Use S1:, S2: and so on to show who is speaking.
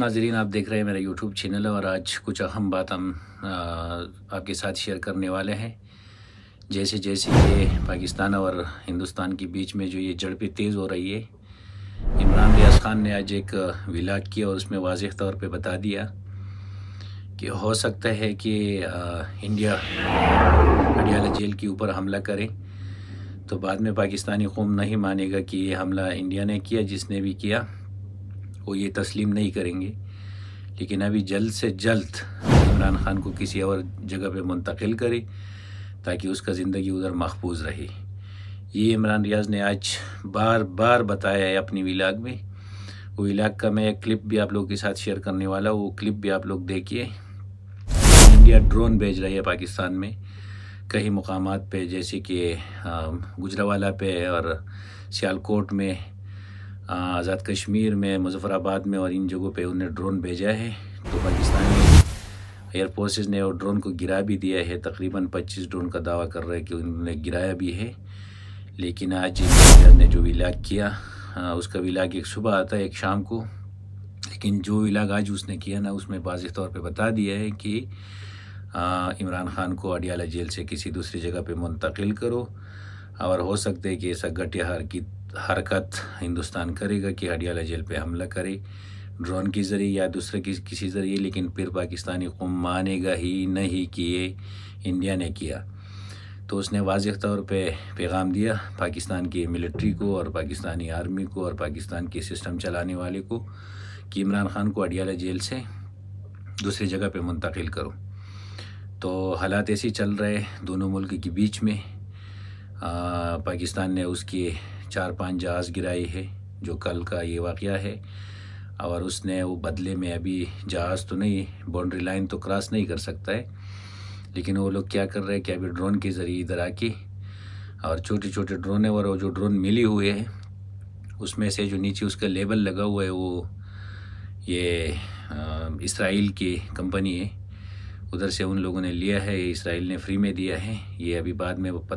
S1: ناظرین، آپ دیکھ رہے ہیں میرا یوٹیوب چینل اور آج کچھ اہم بات ہم آپ کے ساتھ شیئر کرنے والے ہیں۔ جیسے یہ پاکستان اور ہندوستان کے بیچ میں جو یہ جھڑپیں تیز ہو رہی ہے، عمران ریاض خان نے آج ایک ولاگ کیا اور اس میں واضح طور پہ بتا دیا کہ ہو سکتا ہے کہ انڈیا اڈیالہ جیل کے اوپر حملہ کرے، تو بعد میں پاکستانی قوم نہیں مانے گا کہ یہ حملہ انڈیا نے کیا۔ جس نے بھی کیا وہ یہ تسلیم نہیں کریں گے، لیکن ابھی جلد سے جلد عمران خان کو کسی اور جگہ پہ منتقل کرے تاکہ اس کا زندگی ادھر محفوظ رہے۔ یہ عمران ریاض نے آج بار بار بتایا ہے اپنی ولاگ میں۔ وہ ولاگ کا میں ایک کلپ بھی آپ لوگوں کے ساتھ شیئر کرنے والا ہوں، وہ کلپ بھی آپ لوگ دیکھیے۔ انڈیا ڈرون بھیج رہی ہے پاکستان میں کئی مقامات پہ، جیسے کہ گجرانوالہ پہ اور سیالکوٹ میں، آزاد کشمیر میں، مظفر آباد میں، اور ان جگہوں پہ انہوں نے ڈرون بھیجا ہے۔ تو پاکستانی ایئر فورسز نے وہ ڈرون کو گرا بھی دیا ہے۔ تقریباً 25 ڈرون کا دعویٰ کر رہے ہیں کہ انہوں نے گرایا بھی ہے۔ لیکن آج نے جو ولاگ کیا، اس کا ولاگ ایک صبح آتا ہے ایک شام کو، لیکن جو ولاگ آج اس نے کیا نا، اس میں واضح طور پہ بتا دیا ہے کہ عمران خان کو اڈیالہ جیل سے کسی دوسری جگہ پہ منتقل کرو، اور ہو سکتا ہے کہ ایسا گٹیا حرکت ہندوستان کرے گا کہ اڈیالہ جیل پہ حملہ کرے ڈرون کے ذریعے یا دوسرے کسی ذریعے، لیکن پھر پاکستانی قوم مانے گا ہی نہیں کہ یہ انڈیا نے کیا۔ تو اس نے واضح طور پہ پیغام دیا پاکستان کی ملٹری کو اور پاکستانی آرمی کو اور پاکستان کے سسٹم چلانے والے کو کہ عمران خان کو اڈیالہ جیل سے دوسری جگہ پہ منتقل کرو۔ تو حالات ایسے چل رہے دونوں ملک کے بیچ میں۔ پاکستان نے اس کی 4-5 جہاز گرائی ہے، جو کل کا یہ واقعہ ہے، اور اس نے وہ بدلے میں ابھی جہاز تو نہیں، باؤنڈری لائن تو کراس نہیں کر سکتا ہے، لیکن وہ لوگ کیا کر رہے ہیں کہ ابھی ڈرون کے ذریعے ادھر آ کے، اور چھوٹے چھوٹے ڈرون ہیں، اور وہ جو ڈرون ملی ہوئے ہیں اس میں سے جو نیچے اس کا لیبل لگا ہوا ہے وہ یہ اسرائیل کی کمپنی ہے، ادھر سے ان لوگوں نے لیا ہے، اسرائیل نے فری میں دیا ہے۔ یہ ابھی بعد میں وہ پتہ